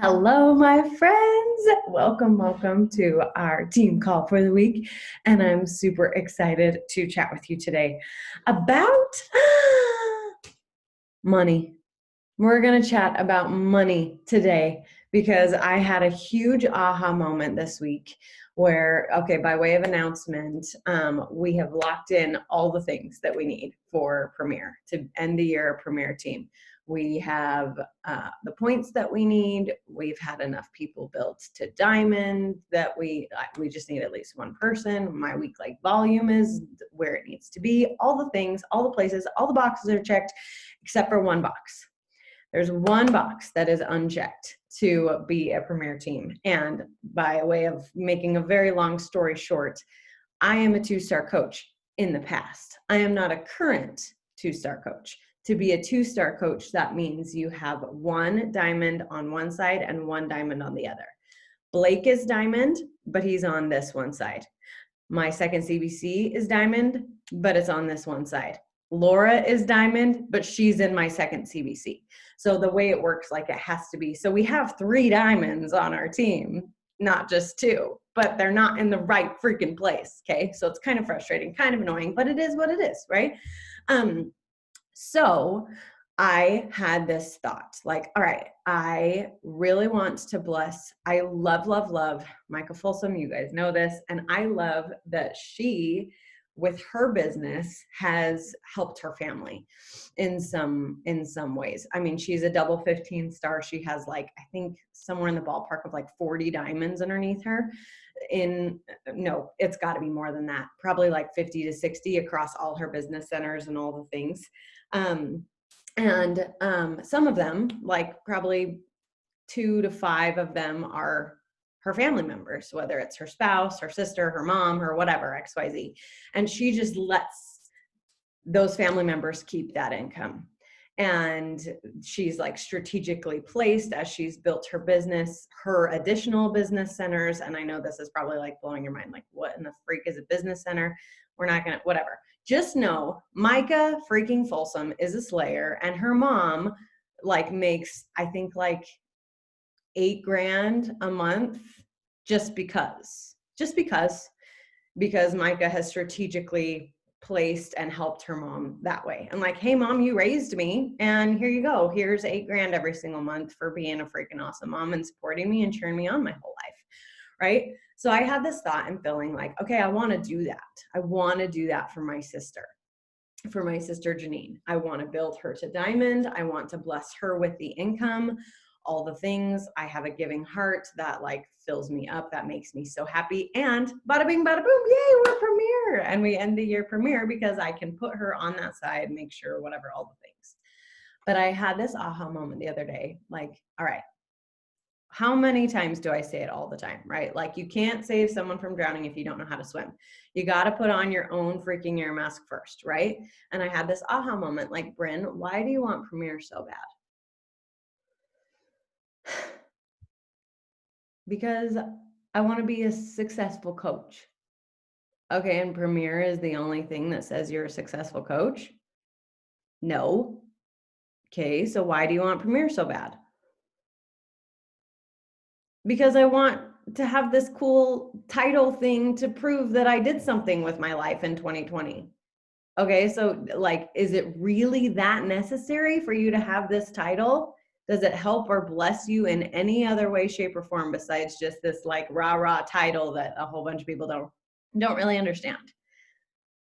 Hello, my friends. Welcome to our team call for the week. And I'm super excited to chat with you today about money. We're going to chat about money today because I had a huge aha moment this week where, by way of announcement, we have locked in all the things that we need for Premier to end the year Premier team. We have the points that we need. We've had enough people built to Diamond that we just need at least one person. My week-like volume is where it needs to be. All the things, all the places, all the boxes are checked except for one box. There's one box that is unchecked to be a Premier team. And by way of making a very long story short, I am a 2-star coach in the past. I am not a current 2-star coach. To be a 2-star coach, that means you have one diamond on one side and one diamond on the other. Blake is diamond, but he's on this one side. My second CBC is diamond, but it's on this one side. Laura is diamond, but she's in my second CBC. So the way it works, like it has to be. So we have 3 diamonds on our team, not just 2, but they're not in the right freaking place. Okay. So it's kind of frustrating, kind of annoying, but it is what it is. Right. So I had this thought like, all right, I really want to bless. I love Micah Folsom. You guys know this. And I love that she, with her business, has helped her family in some ways. I mean, she's a double 15 star. She has I think somewhere in the ballpark of 40 diamonds underneath her. No, it's got to be more than that. Probably 50 to 60 across all her business centers and all the things. Some of them, probably 2 to 5 of them are her family members, whether it's her spouse, her sister, her mom, or whatever, XYZ. And she just lets those family members keep that income. And she's strategically placed as she's built her business, her additional business centers. And I know this is probably blowing your mind. What in the freak is a business center? We're not going to, whatever. Just know Micah freaking Folsom is a slayer, and her mom makes, I think $8,000 a month just because Micah has strategically placed and helped her mom that way. I'm hey mom, you raised me, and here you go. Here's $8,000 every single month for being a freaking awesome mom and supporting me and cheering me on my whole life. Right. So I had this thought and feeling okay, I want to do that. I want to do that for my sister Janine. I want to build her to diamond. I want to bless her with the income, all the things. I have a giving heart that fills me up, that makes me so happy. And bada bing, bada boom, yay, we're Premier. And we end the year Premier because I can put her on that side, make sure, whatever, all the things. But I had this aha moment the other day, all right, how many times do I say it all the time, right? You can't save someone from drowning if you don't know how to swim. You got to put on your own freaking air mask first, right? And I had this aha moment, Bryn, why do you want Premier so bad? Because I want to be a successful coach. Okay, and Premier is the only thing that says you're a successful coach? No. Okay, so why do you want Premier so bad? Because I want to have this cool title thing to prove that I did something with my life in 2020. Okay, so is it really that necessary for you to have this title? Does it help or bless you in any other way, shape, or form besides just this rah-rah title that a whole bunch of people don't really understand?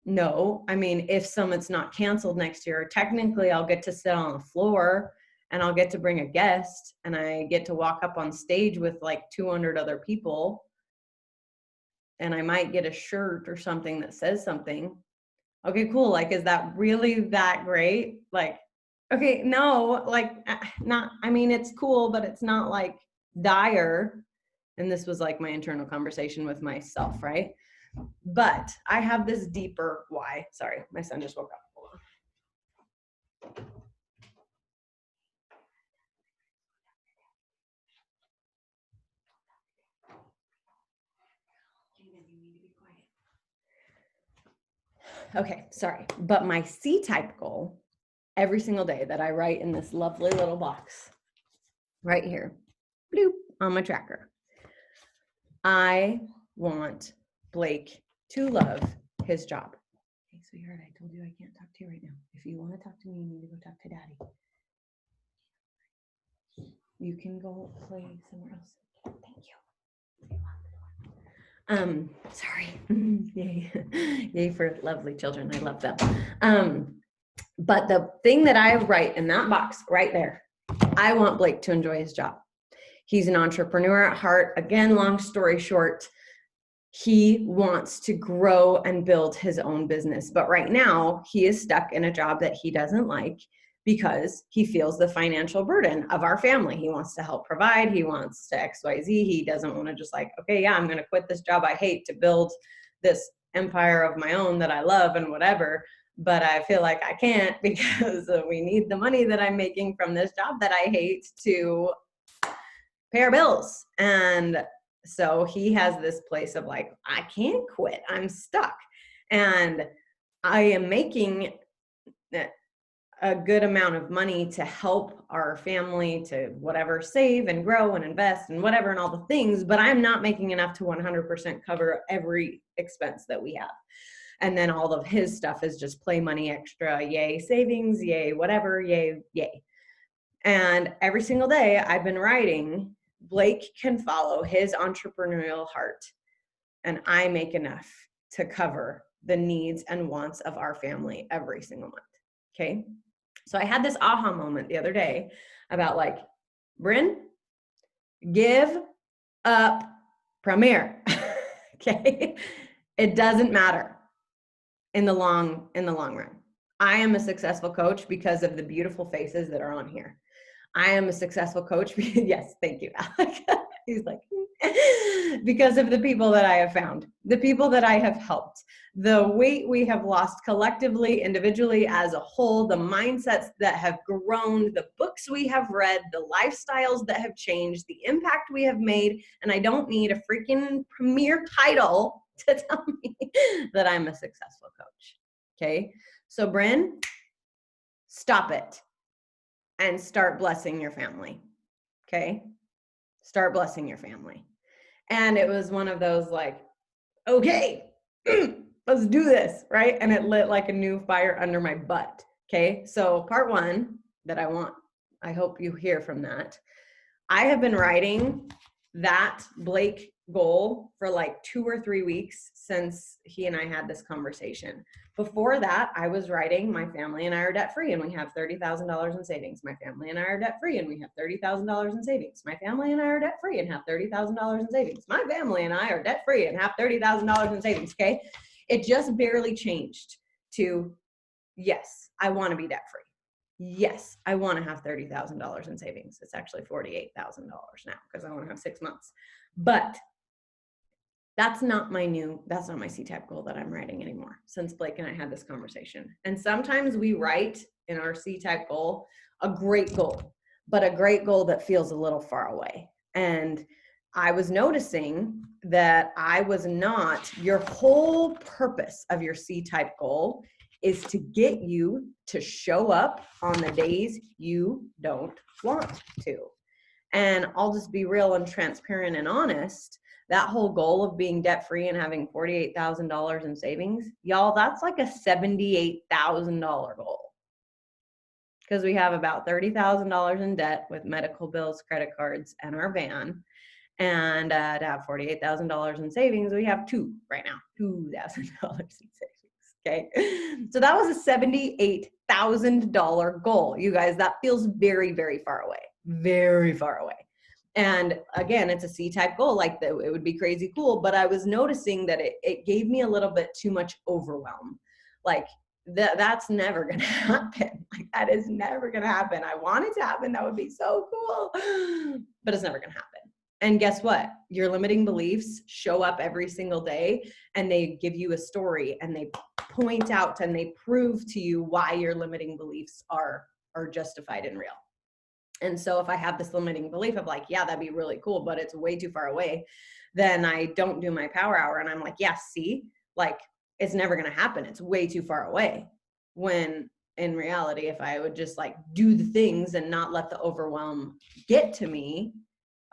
No, I mean, if Summit's not canceled next year, technically I'll get to sit on the floor and I'll get to bring a guest and I get to walk up on stage with 200 other people, and I might get a shirt or something that says something. Okay, cool. Is that really that great? Okay, no, not, I mean, it's cool, but it's not dire. And this was my internal conversation with myself, right? But I have this deeper why. Sorry, my son just woke up. Hold on. Okay, sorry. But my C-type goal every single day that I write in this lovely little box right here bloop, on my tracker. I want Blake to love his job. Hey, sweetheart, I told you I can't talk to you right now. If you want to talk to me, you need to go talk to Daddy. You can go play somewhere else. Thank you. Sorry. Yay. Yay for lovely children. I love them. But the thing that I write in that box right there, I want Blake to enjoy his job. He's an entrepreneur at heart. Again, long story short, he wants to grow and build his own business. But right now, he is stuck in a job that he doesn't like because he feels the financial burden of our family. He wants to help provide. He wants to XYZ. He doesn't want to just like, okay, yeah, I'm going to quit this job I hate to build this empire of my own that I love and whatever. But I feel like I can't because we need the money that I'm making from this job that I hate to pay our bills. And so he has this place of like, I can't quit. I'm stuck. And I am making a good amount of money to help our family to whatever, save and grow and invest and whatever and all the things, but I'm not making enough to 100% cover every expense that we have. And then all of his stuff is just play money extra, yay savings, yay whatever, yay, yay. And every single day I've been writing, Blake can follow his entrepreneurial heart and I make enough to cover the needs and wants of our family every single month. Okay. So I had this aha moment the other day about like, Bryn, give up Premier. Okay. It doesn't matter in the long run. I am a successful coach because of the beautiful faces that are on here. I am a successful coach. Yes, thank you, Alec. He's like, because of the people that I have found, the people that I have helped, the weight we have lost collectively, individually, as a whole, the mindsets that have grown, the books we have read, the lifestyles that have changed, the impact we have made. And I don't need a freaking premier title to tell me that I'm a successful coach. Okay. So Bryn, stop it and start blessing your family. Okay. Start blessing your family. And it was one of those like, okay, let's do this, right? And it lit like a new fire under my butt. Okay. So part one that I hope you hear from that. I have been writing that Blake goal for like 2 or 3 weeks since he and I had this conversation. Before that, I was writing, my family and I are debt free and we have $30,000 in savings. My family and I are debt free and we have $30,000 in savings. My family and I are debt free and have $30,000 in savings. My family and I are debt free and have $30,000 in savings. Okay. It just barely changed to, yes, I want to be debt free. Yes, I want to have $30,000 in savings. It's actually $48,000 now because I want to have 6 months. But that's not my C-type goal that I'm writing anymore since Blake and I had this conversation. And sometimes we write in our C-type goal a great goal, but a great goal that feels a little far away. And I was noticing that your whole purpose of your C-type goal is to get you to show up on the days you don't want to. And I'll just be real and transparent and honest. That whole goal of being debt free and having $48,000 in savings, y'all, that's like a $78,000 goal. Because we have about $30,000 in debt with medical bills, credit cards, and our van. And to have $48,000 in savings, we have right now, $2,000 in savings. Okay. So that was a $78,000 goal. You guys, that feels very, very far away, very far away. And again, it's a C-type goal. Like it would be crazy cool, but I was noticing that it gave me a little bit too much overwhelm. Like that's never going to happen. Like that is never going to happen. I want it to happen. That would be so cool, but it's never going to happen. And guess what? Your limiting beliefs show up every single day and they give you a story and they point out and they prove to you why your limiting beliefs are justified and real. And so if I have this limiting belief of like, yeah, that'd be really cool, but it's way too far away, then I don't do my power hour. And I'm like, yeah, see, like it's never going to happen. It's way too far away. When in reality, if I would just like do the things and not let the overwhelm get to me,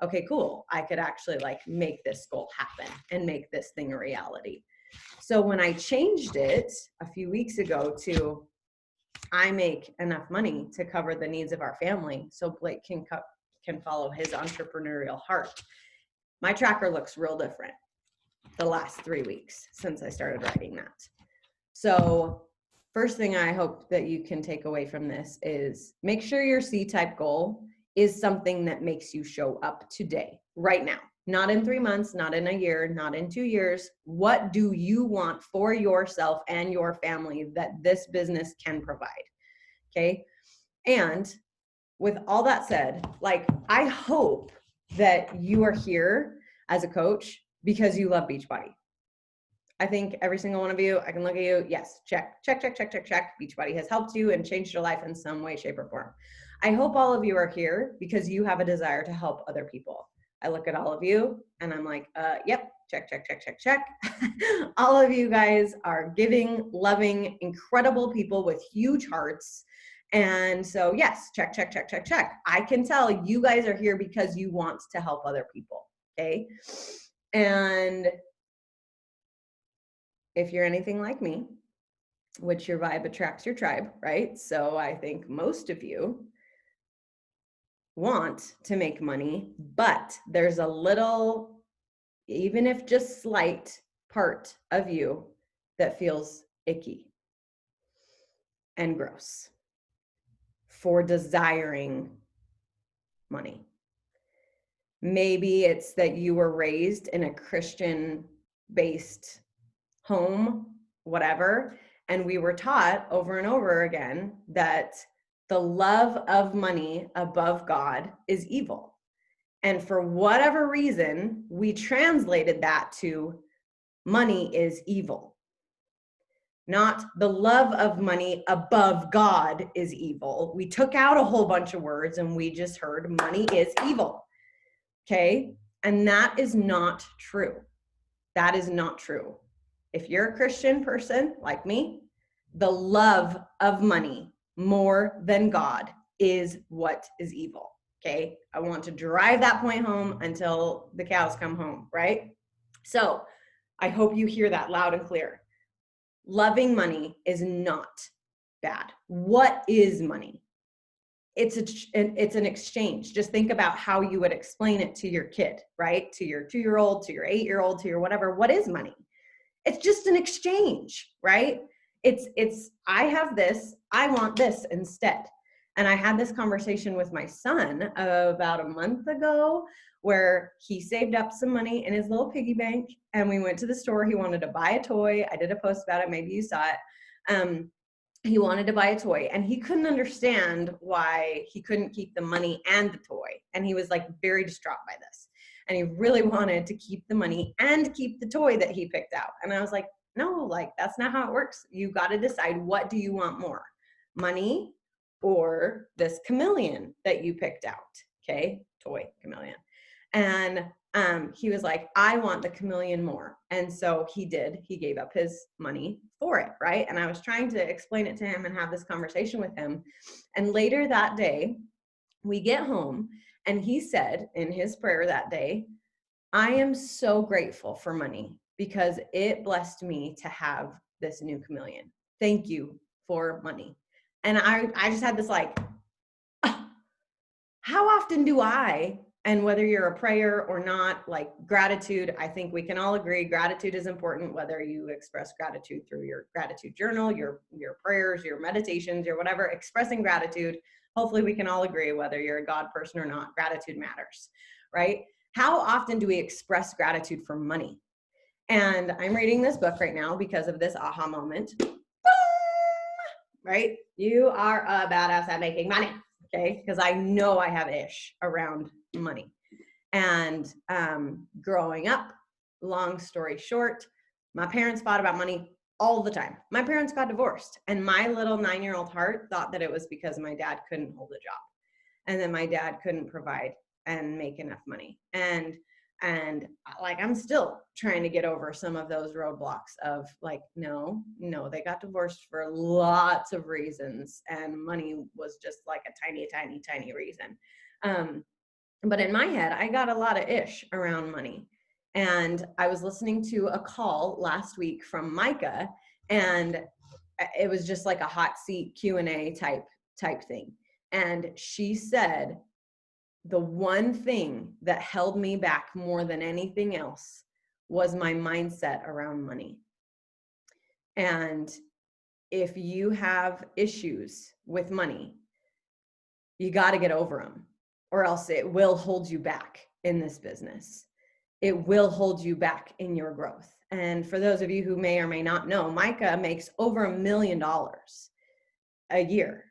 okay, cool. I could actually like make this goal happen and make this thing a reality. So when I changed it a few weeks ago to I make enough money to cover the needs of our family so Blake can follow his entrepreneurial heart, my tracker looks real different the last 3 weeks since I started writing that. So first thing I hope that you can take away from this is make sure your C-type goal is something that makes you show up today, right now, not in 3 months, not in a year, not in 2 years. What do you want for yourself and your family that this business can provide? Okay. And with all that said, like, I hope that you are here as a coach because you love Beachbody. I think every single one of you, I can look at you, yes, check, check, check, check, check, check. Beachbody has helped you and changed your life in some way, shape, or form. I hope all of you are here because you have a desire to help other people. I look at all of you and I'm like, yep, check, check, check, check, check. All of you guys are giving, loving, incredible people with huge hearts. And so, yes, check, check, check, check, check. I can tell you guys are here because you want to help other people, okay? And if you're anything like me, which your vibe attracts your tribe, right? So I think most of you want to make money, but there's a little, even if just slight, part of you that feels icky and gross for desiring money. Maybe it's that you were raised in a Christian-based home, whatever, and we were taught over and over again that the love of money above God is evil. And for whatever reason, we translated that to money is evil. Not the love of money above God is evil. We took out a whole bunch of words and we just heard money is evil. Okay? And that is not true. That is not true. If you're a Christian person like me, the love of money more than God is what is evil. Okay? I want to drive that point home until the cows come home, right? So I hope you hear that loud and clear. Loving money is not bad. What is money? It's an exchange. Just think about how you would explain it to your kid, right? To your 2-year-old, to your 8-year-old, to your whatever. What is money? It's just an exchange, right? It's I have this, I want this instead. And I had this conversation with my son about a month ago where he saved up some money in his little piggy bank and we went to the store. He wanted to buy a toy. I did a post about it. Maybe you saw it. He wanted to buy a toy and he couldn't understand why he couldn't keep the money and the toy. And he was like very distraught by this. And he really wanted to keep the money and keep the toy that he picked out. And I was like, no, like that's not how it works. You got to decide, what do you want more? Money or this chameleon that you picked out? Okay, toy chameleon. And he was like, I want the chameleon more. And so he did. He gave up his money for it, right? And I was trying to explain it to him and have this conversation with him. And later that day, we get home and he said in his prayer that day, I am so grateful for money because it blessed me to have this new chameleon. Thank you for money. And I just had this like, how often do I, and whether you're a prayer or not, like gratitude, I think we can all agree gratitude is important, whether you express gratitude through your gratitude journal, your prayers, your meditations, your whatever, expressing gratitude. Hopefully we can all agree, whether you're a God person or not, gratitude matters, right? How often do we express gratitude for money? And I'm reading this book right now because of this aha moment. Boom! Right? You are a badass at making money. Okay, because I know I have ish around money. And growing up, long story short, my parents fought about money all the time. My parents got divorced, and my little 9-year-old heart thought that it was because my dad couldn't hold a job, and then my dad couldn't provide and make enough money. And like, I'm still trying to get over some of those roadblocks of like, no, they got divorced for lots of reasons. And money was just like a tiny, tiny, tiny reason. But in my head, I got a lot of ish around money. And I was listening to a call last week from Micah, and it was just like a hot seat Q&A type thing. And she said, the one thing that held me back more than anything else was my mindset around money. And if you have issues with money, you got to get over them, or else it will hold you back in this business. It will hold you back in your growth. And for those of you who may or may not know, Micah makes over $1 million a year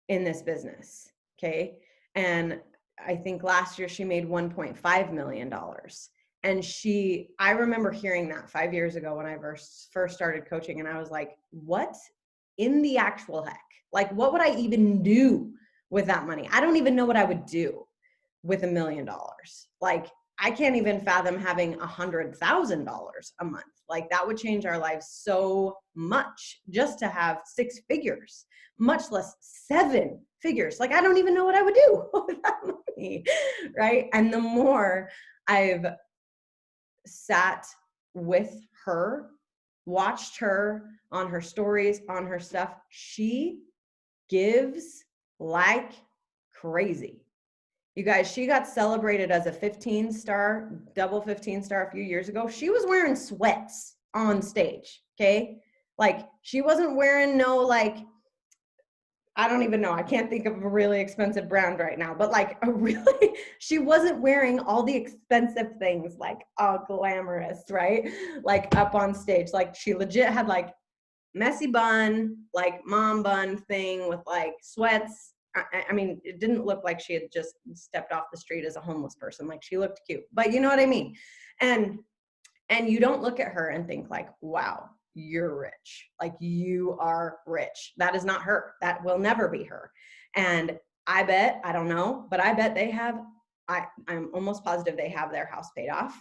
in this business. Okay. And I think last year she made $1.5 million. And I remember hearing that 5 years ago when I first started coaching. And I was like, what in the actual heck? Like, what would I even do with that money? I don't even know what I would do with $1 million. Like, I can't even fathom having $100,000 a month. Like, that would change our lives so much just to have 6 figures, much less 7 figures. Like, I don't even know what I would do with that money, right? And the more I've sat with her, watched her on her stories, on her stuff, she gives like crazy. You guys, she got celebrated as a 15-star, double 15-star a few years ago. She was wearing sweats on stage, okay? Like, she wasn't wearing no, like, I don't even know. I can't think of a really expensive brand right now, but like she wasn't wearing all the expensive things, like glamorous, right? Like up on stage. Like, she legit had like messy bun, like mom bun thing with like sweats. I mean, it didn't look like she had just stepped off the street as a homeless person. Like, she looked cute, but you know what I mean? And you don't look at her and think like, wow, you're rich. Like, you are rich. That is not her. That will never be her. And I bet, I don't know, but I bet they have, I'm almost positive they have their house paid off.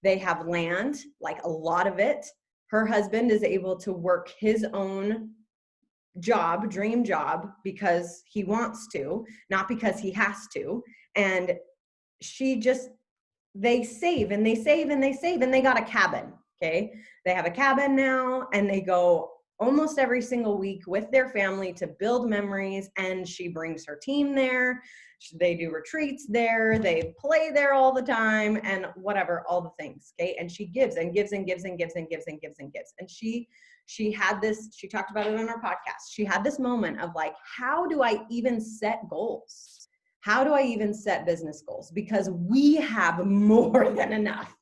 They have land, like a lot of it. Her husband is able to work his own job, dream job, because he wants to, not because he has to. And they save and they save and they save, and they got a cabin. Okay. They have a cabin now, and they go almost every single week with their family to build memories. And she brings her team there. They do retreats there. They play there all the time and whatever, all the things. Okay. And she gives and gives and gives and gives and gives and gives and gives. And she had this, she talked about it on our podcast. She had this moment of like, how do I even set goals? How do I even set business goals? Because we have more than enough.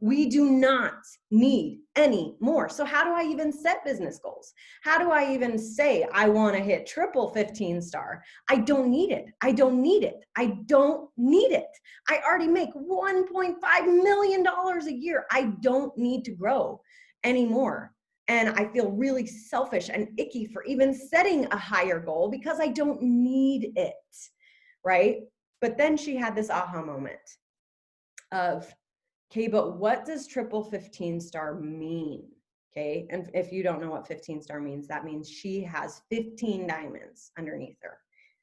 We do not need any more. So how do I even set business goals? How do I even say I want to hit triple 15-star? I don't need it. I don't need it. I don't need it. I already make $1.5 million a year. I don't need to grow anymore. And I feel really selfish and icky for even setting a higher goal because I don't need it. Right? But then she had this aha moment of, okay, but what does triple 15-star mean? Okay. And if you don't know what 15-star means, that means she has 15 diamonds underneath her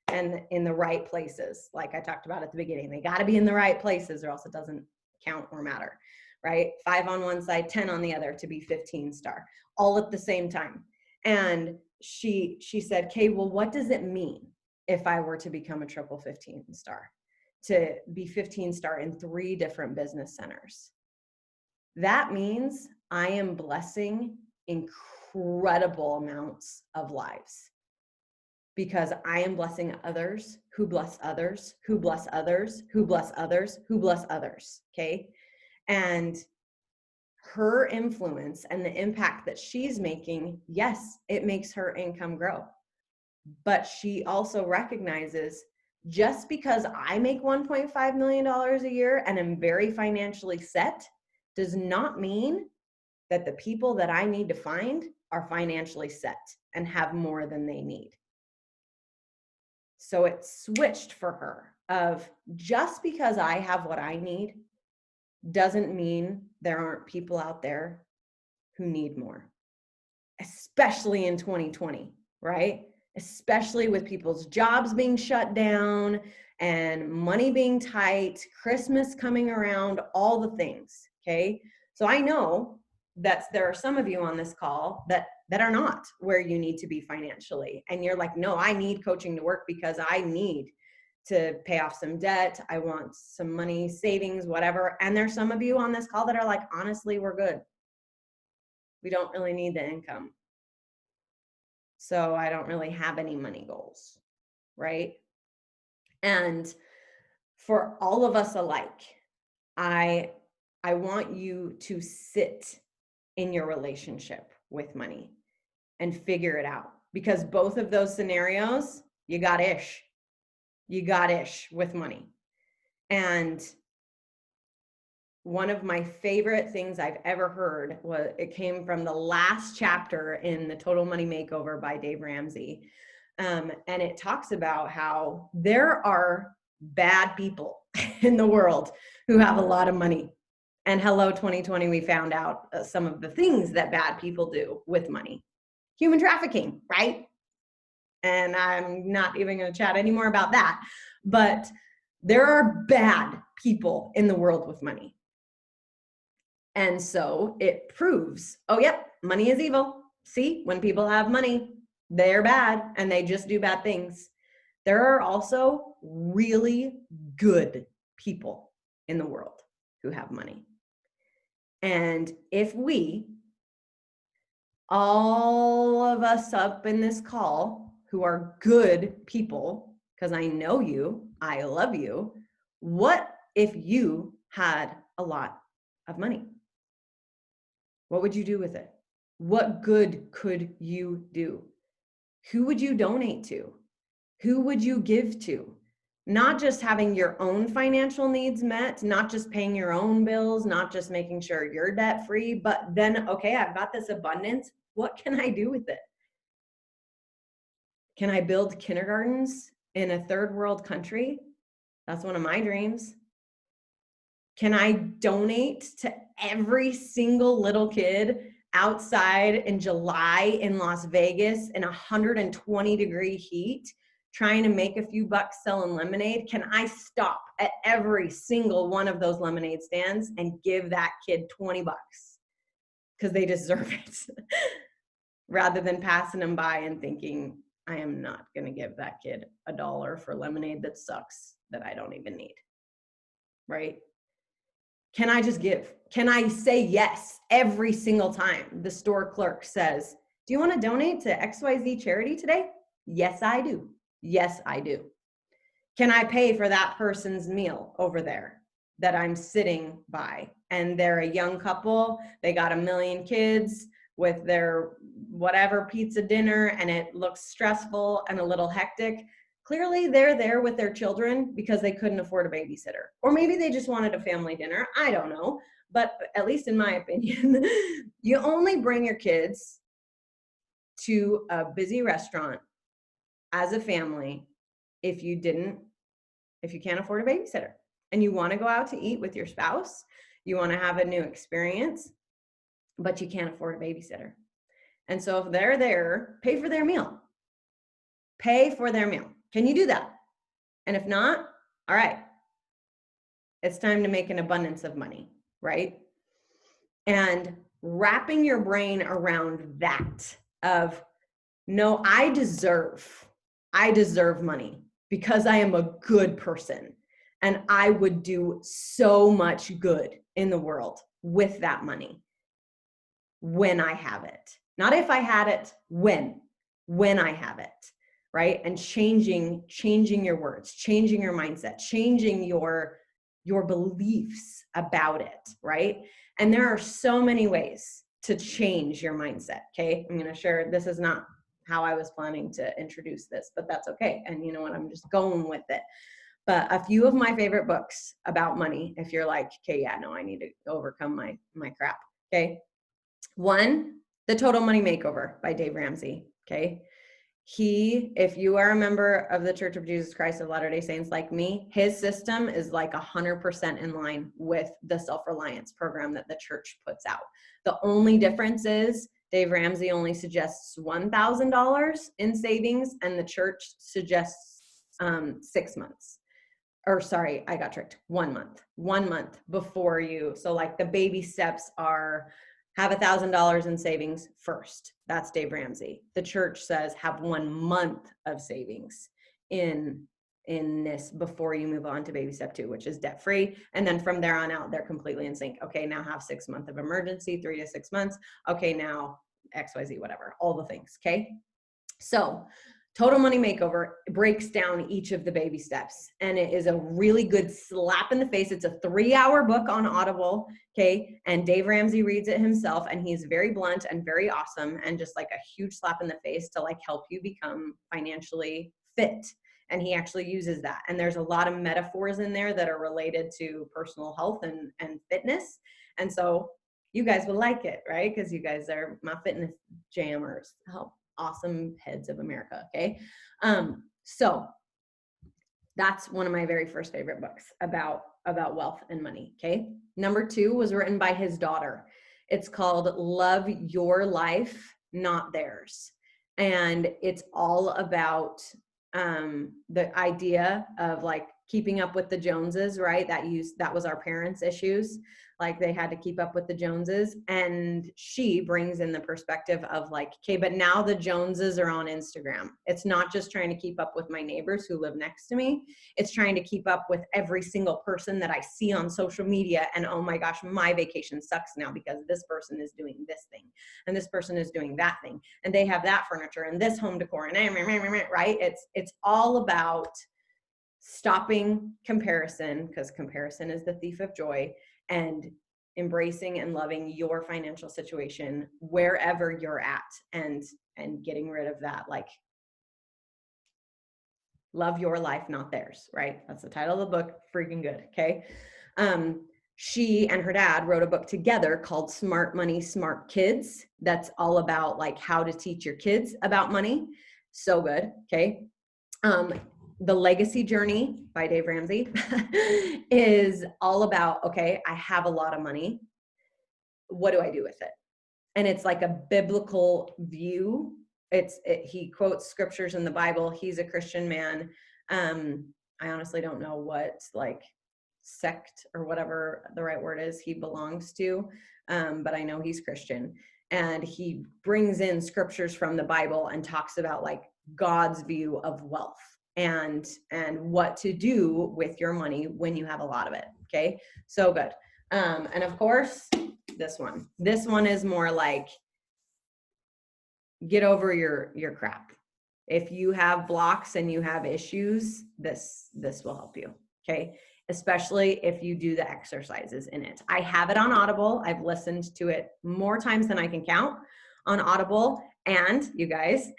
and in the right places. Like I talked about at the beginning, they got to be in the right places or else it doesn't count or matter, right? 5 on one side, 10 on the other to be 15-star, all at the same time. And she said, okay, well, what does it mean if I were to become a triple 15-star, to be 15-star in 3 different business centers? That means I am blessing incredible amounts of lives, because I am blessing others who bless others, who bless others, who bless others, who bless others. Okay. And her influence and the impact that she's making, yes, it makes her income grow. But she also recognizes, just because I make $1.5 million a year and am very financially set does not mean that the people that I need to find are financially set and have more than they need. So it switched for her of, just because I have what I need doesn't mean there aren't people out there who need more, especially in 2020, right? Especially with people's jobs being shut down and money being tight, Christmas coming around, all the things. Okay. So I know that there are some of you on this call that are not where you need to be financially. And you're like, no, I need coaching to work because I need to pay off some debt. I want some money, savings, whatever. And there's some of you on this call that are like, honestly, we're good. We don't really need the income. So I don't really have any money goals, right? And for all of us alike, I want you to sit in your relationship with money and figure it out, because both of those scenarios, you got ish with money. And one of my favorite things I've ever heard was, it came from the last chapter in the Total Money Makeover by Dave Ramsey. And it talks about how there are bad people in the world who have a lot of money. And hello, 2020, we found out some of the things that bad people do with money. Human trafficking, right? And I'm not even going to chat anymore about that. But there are bad people in the world with money. And so it proves, oh, yep, money is evil. See, when people have money, they're bad and they just do bad things. There are also really good people in the world who have money. And if we, all of us up in this call who are good people, because I know you, I love you, what if you had a lot of money? What would you do with it? What good could you do? Who would you donate to? Who would you give to? Not just having your own financial needs met, not just paying your own bills, not just making sure you're debt free, but then, okay, I've got this abundance. What can I do with it? Can I build kindergartens in a third world country? That's one of my dreams. Can I donate to every single little kid outside in July in Las Vegas in 120-degree heat, trying to make a few bucks selling lemonade? Can I stop at every single one of those lemonade stands and give that kid 20 bucks because they deserve it, rather than passing them by and thinking, I am not going to give that kid $1 for lemonade that sucks, that I don't even need, right? Can I just give? Can I say yes every single time the store clerk says, do you want to donate to XYZ charity today? Yes, I do. Yes, I do. Can I pay for that person's meal over there that I'm sitting by? And they're a young couple. They got 1 million kids with their whatever pizza dinner, and it looks stressful and a little hectic. Clearly they're there with their children because they couldn't afford a babysitter. Or maybe they just wanted a family dinner. I don't know. But at least in my opinion, you only bring your kids to a busy restaurant as a family if you can't afford a babysitter and you want to go out to eat with your spouse, you want to have a new experience, but you can't afford a babysitter. And so if they're there, pay for their meal. Pay for their meal. Can you do that? And if not, all right, it's time to make an abundance of money, right? And wrapping your brain around that of, no, I deserve money because I am a good person and I would do so much good in the world with that money when I have it. Not if I had it, when I have it. Right? And changing your words, changing your mindset, changing your beliefs about it, right? And there are so many ways to change your mindset, okay? I'm going to share, this is not how I was planning to introduce this, but that's okay. And you know what? I'm just going with it. But a few of my favorite books about money, if you're like, okay, yeah, no, I need to overcome my crap, okay? One, The Total Money Makeover by Dave Ramsey, okay? If you are a member of the Church of Jesus Christ of Latter-day Saints like me, his system is like 100% in line with the self-reliance program that the church puts out. The only difference is Dave Ramsey only suggests $1,000 in savings and the church suggests 6 months. or sorry, I got tricked. 1 month before you. So like the baby steps are have $1,000 in savings first. That's Dave Ramsey. The church says have 1 month of savings in this before you move on to baby step 2, which is debt free. And then from there on out, they're completely in sync. Okay, now have 6 months of emergency, 3 to 6 months. Okay, now XYZ, whatever, all the things. Okay. So Total Money Makeover breaks down each of the baby steps, and it is a really good slap in the face. It's a 3-hour book on Audible, okay? And Dave Ramsey reads it himself, and he's very blunt and very awesome, and just like a huge slap in the face to like help you become financially fit. And he actually uses that. And there's a lot of metaphors in there that are related to personal health and fitness. And so you guys will like it, right? Because you guys are my fitness jammers. Help. Awesome heads of America. Okay. So that's one of my very first favorite books about wealth and money. Okay. Number 2 was written by his daughter. It's called Love Your Life, Not Theirs. And it's all about the idea of like keeping up with the Joneses, right? That was our parents' issues. Like they had to keep up with the Joneses. And she brings in the perspective of like, okay, but now the Joneses are on Instagram. It's not just trying to keep up with my neighbors who live next to me. It's trying to keep up with every single person that I see on social media. And oh my gosh, my vacation sucks now because this person is doing this thing and this person is doing that thing. And they have that furniture and this home decor and right? It's all about stopping comparison, because comparison is the thief of joy, and embracing and loving your financial situation wherever you're at, and getting rid of that, like love your life, not theirs, right? That's the title of the book. Freaking good. Okay. She and her dad wrote a book together called Smart Money, Smart Kids. That's all about like how to teach your kids about money. So good. Okay. The Legacy Journey by Dave Ramsey is all about, okay, I have a lot of money. What do I do with it? And it's like a biblical view. He quotes scriptures in the Bible. He's a Christian man. I honestly don't know what like sect or whatever the right word is he belongs to, but I know he's Christian. And he brings in scriptures from the Bible and talks about like God's view of wealth and what to do with your money when you have a lot of it. Okay. So good. And of course, this one is more like, get over your crap. If you have blocks and you have issues, this will help you. Okay. Especially if you do the exercises in it. I have it on Audible. I've listened to it more times than I can count on Audible. And you guys,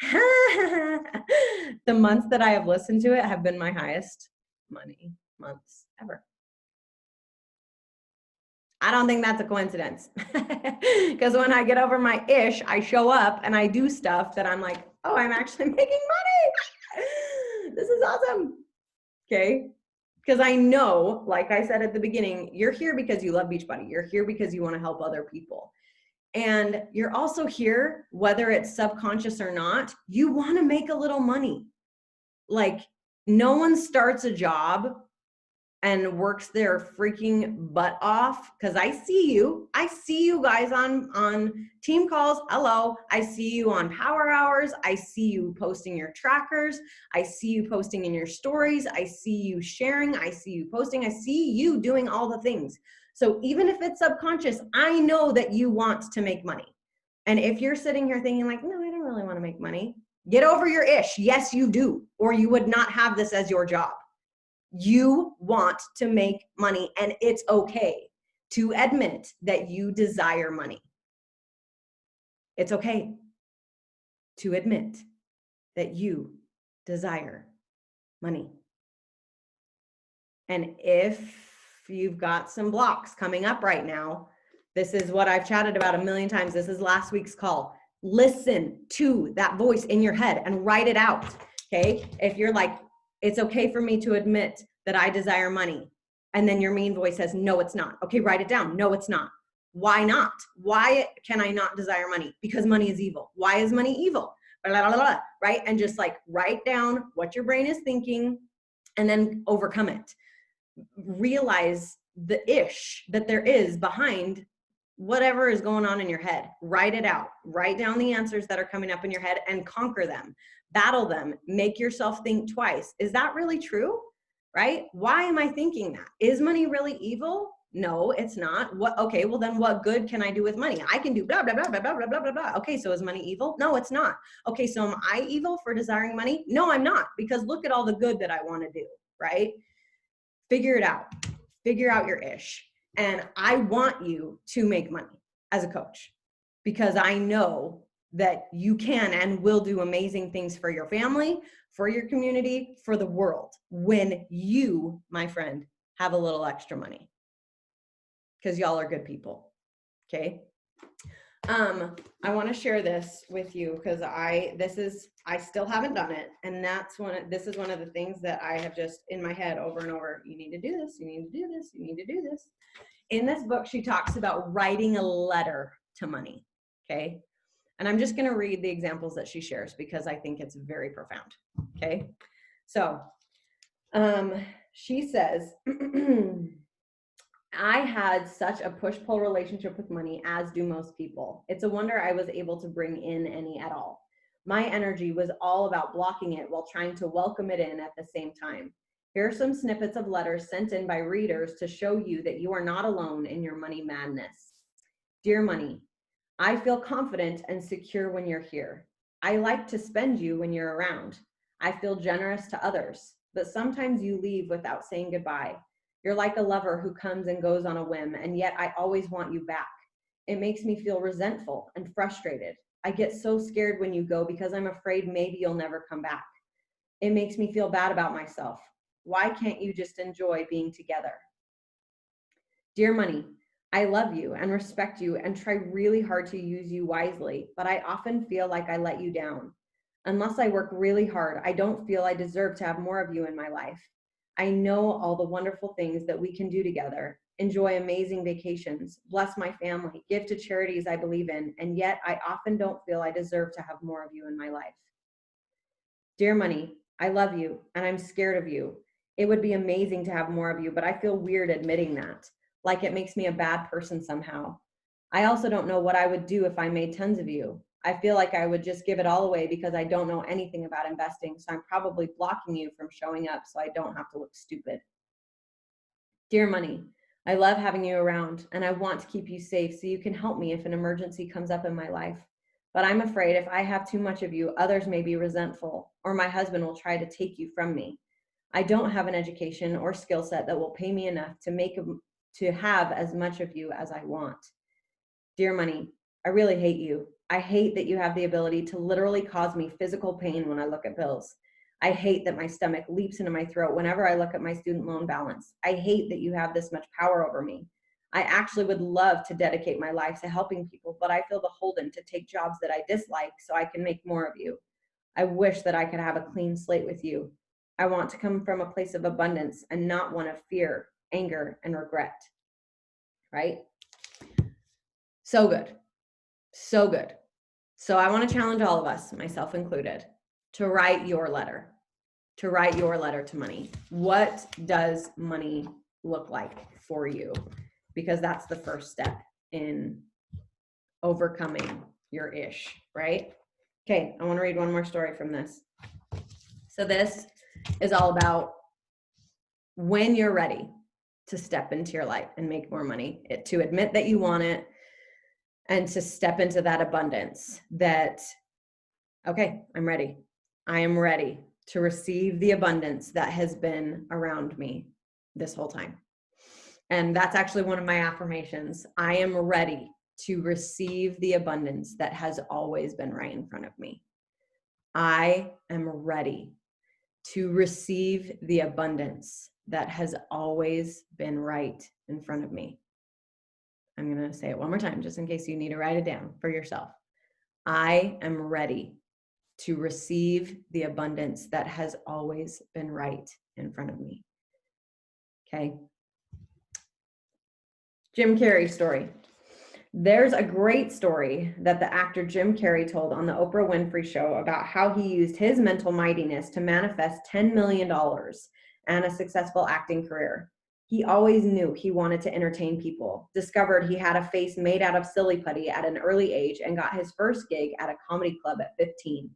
the months that I have listened to it have been my highest money months ever. I don't think that's a coincidence, because when I get over my ish, I show up and I do stuff that I'm like, oh, I'm actually making money. This is awesome. Okay. Because I know, like I said at the beginning, you're here because you love Beachbody. You're here because you want to help other people. And you're also here, whether it's subconscious or not, you want to make a little money. Like no one starts a job and works their freaking butt off. Because I see you guys on team calls. Hello. I see you on power hours. I see you posting your trackers. I see you posting in your stories. I see you sharing. I see you posting. I see you doing all the things. So even if it's subconscious, I know that you want to make money. And if you're sitting here thinking like, no, I don't really want to make money, get over your ish. Yes, you do. Or you would not have this as your job. You want to make money, and it's okay to admit that you desire money. It's okay to admit that you desire money. And if you've got some blocks coming up right now, this is what I've chatted about a million times. This is last week's call. Listen to that voice in your head and write it out. Okay. If you're like, it's okay for me to admit that I desire money. And then your mean voice says, no, it's not. Okay, write it down. No, it's not. Why not? Why can I not desire money? Because money is evil. Why is money evil? Blah, blah, blah, blah, right? And just like write down what your brain is thinking and then overcome it. realize the ish that there is behind whatever is going on in your head. Write it out. Write down the answers that are coming up in your head and conquer them. Battle them. Make yourself think twice. Is that really true? Right? Why am I thinking that? Is money really evil? No, it's not. What? Okay, well then what good can I do with money? I can do blah, blah, blah, blah, blah, blah, blah, blah, blah. Okay, so is money evil? No, it's not. Okay, so am I evil for desiring money? No, I'm not, because look at all the good that I want to do, right? Figure it out. Figure out your ish. And I want you to make money as a coach, because I know that you can and will do amazing things for your family, for your community, for the world, when you, my friend, have a little extra money, because y'all are good people. Okay. I want to share this with you because I still haven't done it. And this is one of the things that I have just in my head over and over. You need to do this. You need to do this. You need to do this. In this book, she talks about writing a letter to money. Okay. And I'm just going to read the examples that she shares because I think it's very profound. Okay. So, she says, I had such a push-pull relationship with money, as do most people. It's a wonder I was able to bring in any at all. My energy was all about blocking it while trying to welcome it in at the same time. Here are some snippets of letters sent in by readers to show you that you are not alone in your money madness. Dear money, I feel confident and secure when you're here. I like to spend you when you're around. I feel generous to others, but sometimes you leave without saying goodbye. You're like a lover who comes and goes on a whim, and yet I always want you back. It makes me feel resentful and frustrated. I get so scared when you go because I'm afraid maybe you'll never come back. It makes me feel bad about myself. Why can't you just enjoy being together? Dear money, I love you and respect you and try really hard to use you wisely, but I often feel like I let you down. Unless I work really hard, I don't feel I deserve to have more of you in my life. I know all the wonderful things that we can do together, enjoy amazing vacations, bless my family, give to charities I believe in, and yet I often don't feel I deserve to have more of you in my life. Dear money, I love you and I'm scared of you. It would be amazing to have more of you, but I feel weird admitting that, like it makes me a bad person somehow. I also don't know what I would do if I made tons of you. I feel like I would just give it all away because I don't know anything about investing, so I'm probably blocking you from showing up so I don't have to look stupid. Dear money, I love having you around and I want to keep you safe so you can help me if an emergency comes up in my life. But I'm afraid if I have too much of you, others may be resentful or my husband will try to take you from me. I don't have an education or skill set that will pay me enough to have as much of you as I want. Dear money, I really hate you. I hate that you have the ability to literally cause me physical pain when I look at bills. I hate that my stomach leaps into my throat whenever I look at my student loan balance. I hate that you have this much power over me. I actually would love to dedicate my life to helping people, but I feel beholden to take jobs that I dislike so I can make more of you. I wish that I could have a clean slate with you. I want to come from a place of abundance and not one of fear, anger, and regret. Right? So good. So good. So I want to challenge all of us, myself included, to write your letter, to money. What does money look like for you? Because that's the first step in overcoming your ish, right? Okay, I want to read one more story from this. So this is all about when you're ready to step into your life and make more money, to admit that you want it, and to step into that abundance that, okay, I'm ready. I am ready to receive the abundance that has been around me this whole time. And that's actually one of my affirmations. I am ready to receive the abundance that has always been right in front of me. I am ready to receive the abundance that has always been right in front of me. I'm going to say it one more time, just in case you need to write it down for yourself. I am ready to receive the abundance that has always been right in front of me. Okay. Jim Carrey story. There's a great story that the actor Jim Carrey told on the Oprah Winfrey Show about how he used his mental mightiness to manifest $10 million and a successful acting career. He always knew he wanted to entertain people, discovered he had a face made out of silly putty at an early age, and got his first gig at a comedy club at 15.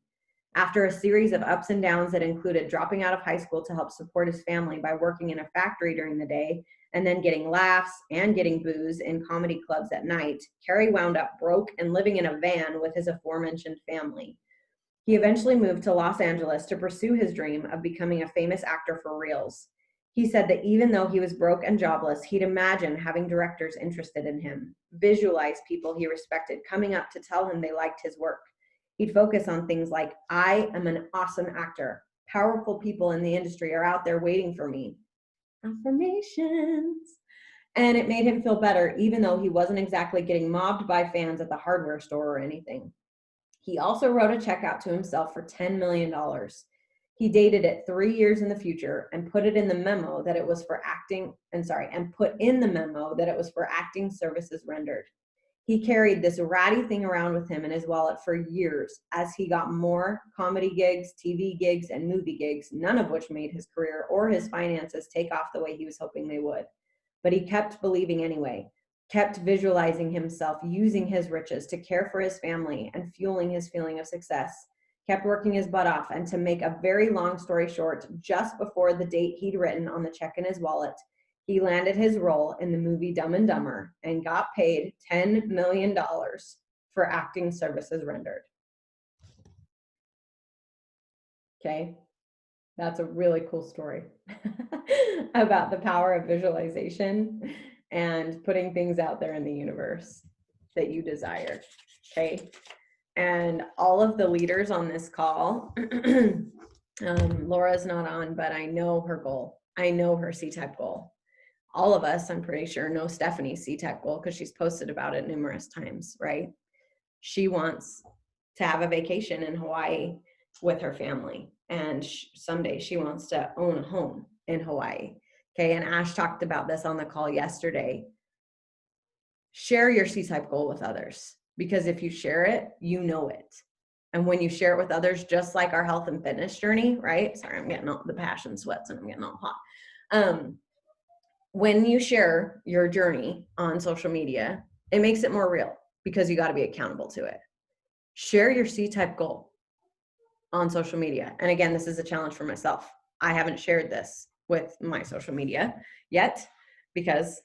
After a series of ups and downs that included dropping out of high school to help support his family by working in a factory during the day, and then getting laughs and getting booze in comedy clubs at night, Kerry wound up broke and living in a van with his aforementioned family. He eventually moved to Los Angeles to pursue his dream of becoming a famous actor for reals. He said that even though he was broke and jobless, he'd imagine having directors interested in him, visualize people he respected coming up to tell him they liked his work. He'd focus on things like, I am an awesome actor. Powerful people in the industry are out there waiting for me. Affirmations. And it made him feel better, even though he wasn't exactly getting mobbed by fans at the hardware store or anything. He also wrote a check out to himself for $10 million. He dated it 3 years in the future and put it in the memo that it was for acting, and put in the memo that it was for acting services rendered. He carried this ratty thing around with him in his wallet for years as he got more comedy gigs, TV gigs, and movie gigs, none of which made his career or his finances take off the way he was hoping they would. But he kept believing anyway, kept visualizing himself using his riches to care for his family and fueling his feeling of success, kept working his butt off. And to make a very long story short, just before the date he'd written on the check in his wallet, he landed his role in the movie Dumb and Dumber and got paid $10 million for acting services rendered. Okay, that's a really cool story about the power of visualization and putting things out there in the universe that you desire. Okay, and all of the leaders on this call, Laura's not on, but I know her goal. I know her C-type goal. All of us, I'm pretty sure, know Stephanie's C-type goal because she's posted about it numerous times, right? She wants to have a vacation in Hawaii with her family. And someday she wants to own a home in Hawaii. Okay, and Ash talked about this on the call yesterday. Share your C-type goal with others, because if you share it, you know it. And when you share it with others, just like our health and fitness journey, right? Sorry, I'm getting all the passion sweats and I'm getting all hot. When you share your journey on social media, it makes it more real because you got to be accountable to it. Share your C-type goal on social media. And again, this is a challenge for myself. I haven't shared this with my social media yet because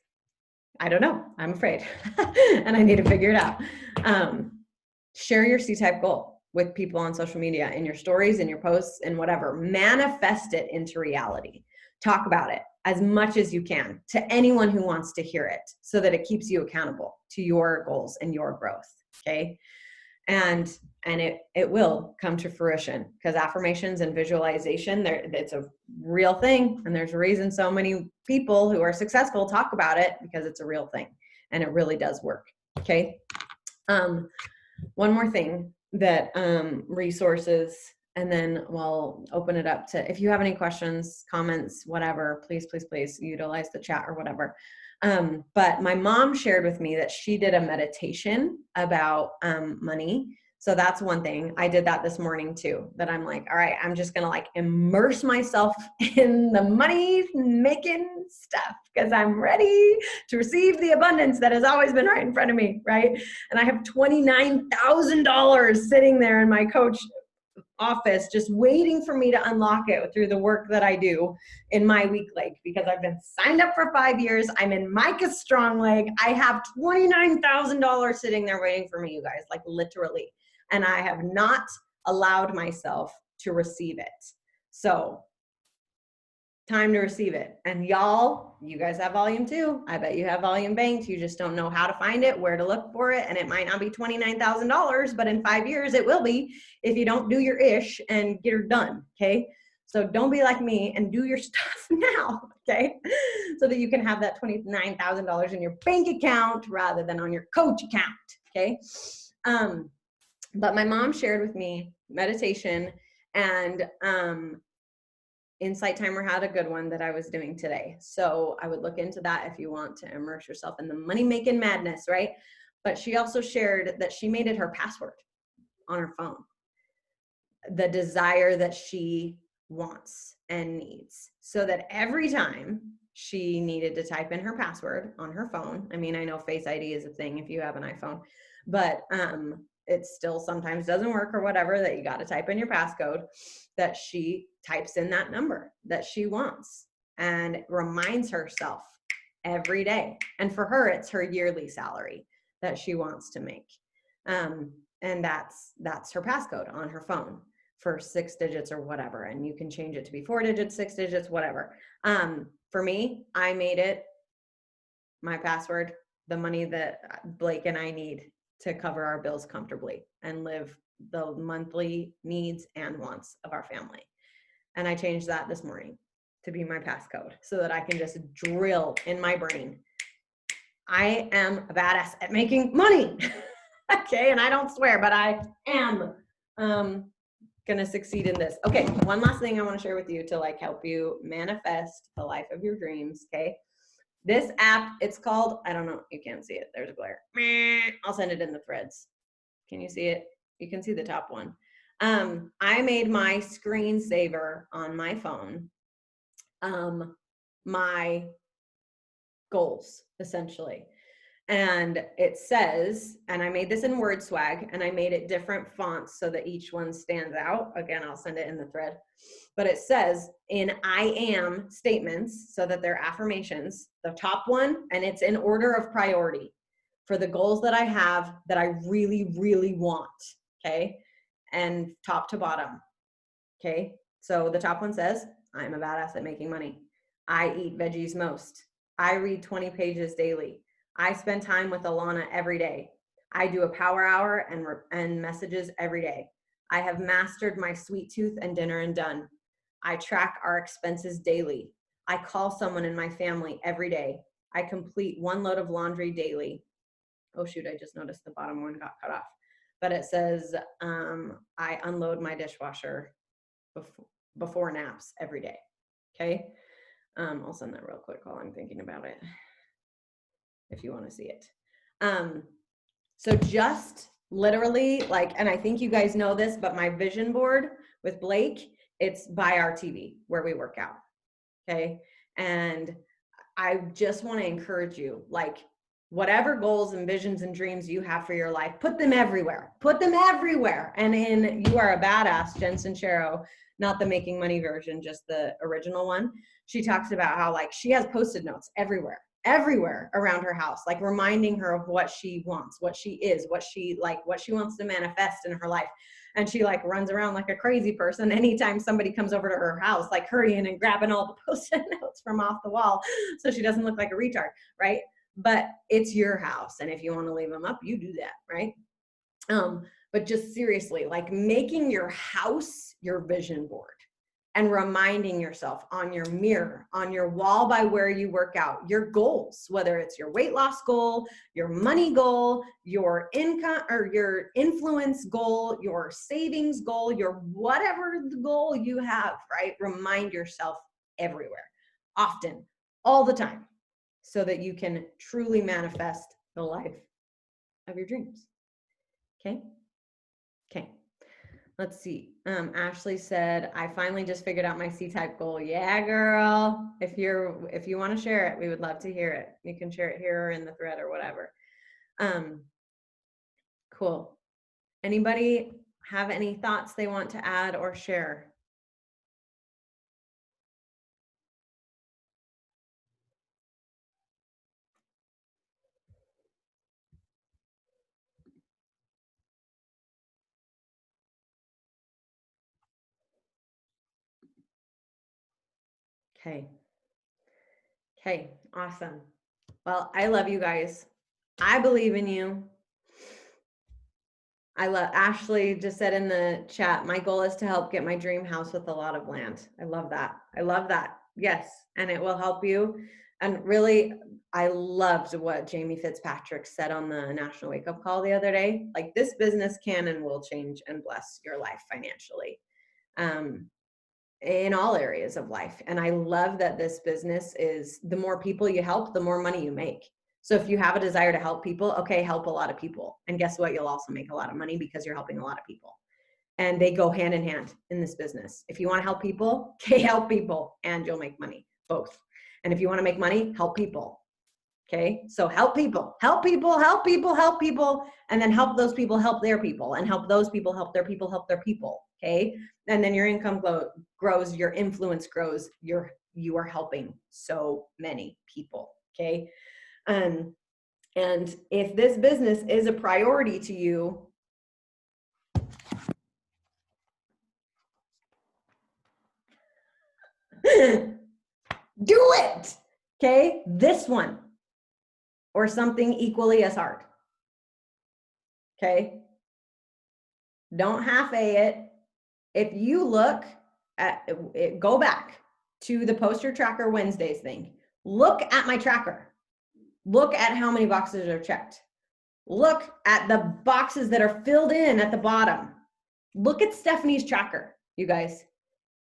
I don't know. I'm afraid and I need to figure it out. Share your C-type goal with people on social media, in your stories, in your posts, and whatever. Manifest it into reality. Talk about it as much as you can to anyone who wants to hear it so that it keeps you accountable to your goals and your growth. Okay. And it will come to fruition because affirmations and visualization, it's a real thing. And there's a reason so many people who are successful talk about it, because it's a real thing and it really does work. Okay. One more thing that resources, and then we'll open it up to, if you have any questions, comments, whatever, please utilize the chat or whatever. But my mom shared with me that she did a meditation about money. So that's one thing. I did that this morning too, that I'm like, all right, I'm just going to like immerse myself in the money making stuff because I'm ready to receive the abundance that has always been right in front of me. Right. And I have $29,000 sitting there in my coach office just waiting for me to unlock it through the work that I do in my weak leg, because I've been signed up for 5 years. I'm in Micah's strong leg. I have $29,000 sitting there waiting for me, you guys, like literally. And I have not allowed myself to receive it. So time to receive it. And y'all, you guys have volume too. I bet you have volume banked. You just don't know how to find it, where to look for it. And it might not be $29,000, but in 5 years it will be if you don't do your ish and get her done. Okay. So don't be like me and do your stuff now. Okay. So that you can have that $29,000 in your bank account rather than on your coach account. Okay. But my mom shared with me meditation, and Insight Timer had a good one that I was doing today. So I would look into that if you want to immerse yourself in the money-making madness, right? But she also shared that she made it her password on her phone. The desire that she wants and needs. So that every time she needed to type in her password on her phone. I mean, I know Face ID is a thing if you have an iPhone, but it still sometimes doesn't work or whatever, that you got to type in your passcode, that she types in that number that she wants and reminds herself every day. And for her, it's her yearly salary that she wants to make. And that's her passcode on her phone for 6 digits or whatever. And you can change it to be 4 digits, 6 digits, whatever. For me, I made it my password, the money that Blake and I need to cover our bills comfortably and live the monthly needs and wants of our family. And I changed that this morning to be my passcode so that I can just drill in my brain, I am a badass at making money. Okay, and I don't swear, but I am gonna succeed in this. Okay, one last thing I want to share with you to like help you manifest the life of your dreams. Okay, this app, it's called, I don't know, you can't see it, there's a glare. I'll send it in the threads. Can you see it? You can see the top one. I made my screensaver on my phone my goals, essentially. And it says, and I made this in word swag, and I made it different fonts so that each one stands out. Again, I'll send it in the thread. But it says in I am statements, so that they're affirmations, the top one, and it's in order of priority for the goals that I have that I really, really want. Okay. And top to bottom. Okay. So the top one says, I'm a badass at making money. I eat veggies most. I read 20 pages daily. I spend time with Alana every day. I do a power hour and messages every day. I have mastered my sweet tooth and dinner and done. I track our expenses daily. I call someone in my family every day. I complete 1 load of laundry daily. Oh shoot, I just noticed the bottom one got cut off. But it says I unload my dishwasher before naps every day. Okay, I'll send that real quick while I'm thinking about it, if you want to see it. So just literally like, and I think you guys know this, but my vision board with Blake, it's by our TV where we work out. Okay. And I just want to encourage you, like whatever goals and visions and dreams you have for your life, put them everywhere, put them everywhere. And in You Are a Badass, Jen Sincero, not the Making Money version, just the original one. She talks about how like she has Post-it notes everywhere around her house, like reminding her of what she wants, what she is, what she wants to manifest in her life. And she like runs around like a crazy person anytime somebody comes over to her house, like hurrying and grabbing all the Post-it notes from off the wall so she doesn't look like a retard, right? But it's your house, and if you want to leave them up, you do that, right? But just seriously, like making your house your vision board and reminding yourself on your mirror, on your wall by where you work out, your goals, whether it's your weight loss goal, your money goal, your income or your influence goal, your savings goal, your whatever the goal you have, right? Remind yourself everywhere, often, all the time, so that you can truly manifest the life of your dreams. Okay? Okay. Let's see. Ashley said, I finally just figured out my C-type goal. Yeah, girl. If you want to share it, we would love to hear it. You can share it here or in the thread or whatever. Cool. Anybody have any thoughts they want to add or share? Okay. Okay, awesome. Well, I love you guys. I believe in you. Ashley just said in the chat, my goal is to help get my dream house with a lot of land. I love that. I love that. Yes. And it will help you. And really, I loved what Jamie Fitzpatrick said on the National Wake Up Call the other day. Like, this business can and will change and bless your life financially, in all areas of life. And I love that this business is, the more people you help, the more money you make. So if you have a desire to help people, okay, help a lot of people. And guess what? You'll also make a lot of money because you're helping a lot of people. And they go hand in hand in this business. If you want to help people, okay, help people and you'll make money, both. And if you want to make money, help people. Okay, so help people, help people, help people, help people, and then help those people help their people, and help those people help their people help their people. Okay, and then your income grows, your influence grows, you are helping so many people. Okay, and if this business is a priority to you, do it. Okay, this one or something equally as hard. Okay, don't half-a it. If you look at it, go back to the Poster Tracker Wednesdays thing. Look at my tracker. Look at how many boxes are checked. Look at the boxes that are filled in at the bottom. Look at Stephanie's tracker, you guys.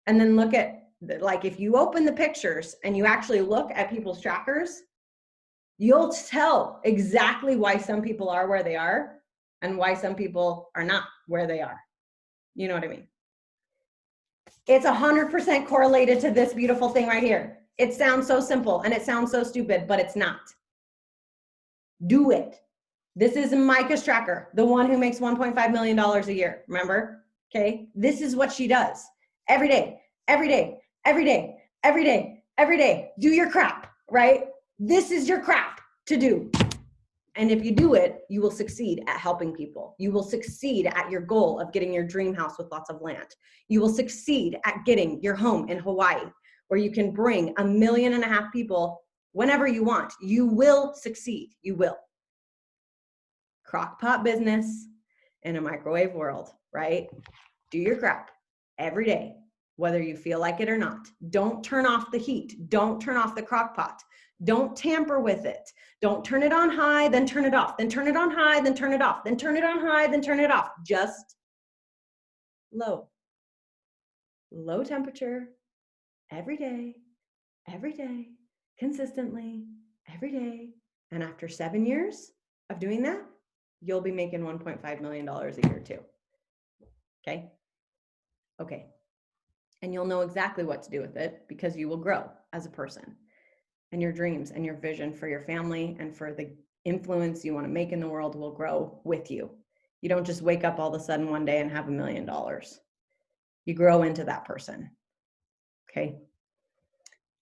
And then look at, like, if you open the pictures and you actually look at people's trackers, you'll tell exactly why some people are where they are and why some people are not where they are. You know what I mean? It's 100% correlated to this beautiful thing right here. It sounds so simple and it sounds so stupid, but it's not. Do it. This is Micah's tracker, the one who makes $1.5 million a year. Remember? Okay. This is what she does every day, every day, every day, every day, every day. Do your crap, right? This is your crap to do. And if you do it, you will succeed at helping people. You will succeed at your goal of getting your dream house with lots of land. You will succeed at getting your home in Hawaii, where you can bring 1.5 million people whenever you want. You will succeed. You will. Crock-pot business in a microwave world, right? Do your crap every day, whether you feel like it or not. Don't turn off the heat. Don't turn off the crock pot. Don't tamper with it. Don't turn it on high, then turn it off. Then turn it on high, then turn it off. Then turn it on high, then turn it off. Just low. Low temperature every day, consistently, every day. And after 7 years of doing that, you'll be making $1.5 million a year too. Okay? Okay. And you'll know exactly what to do with it because you will grow as a person. And your dreams and your vision for your family and for the influence you want to make in the world will grow with you. You don't just wake up all of a sudden one day and have $1 million. You grow into that person. Okay?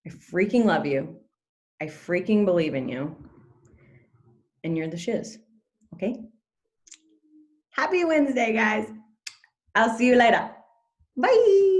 I freaking love you. I freaking believe in you. And you're the shiz. Okay? Happy Wednesday, guys. I'll see you later. Bye.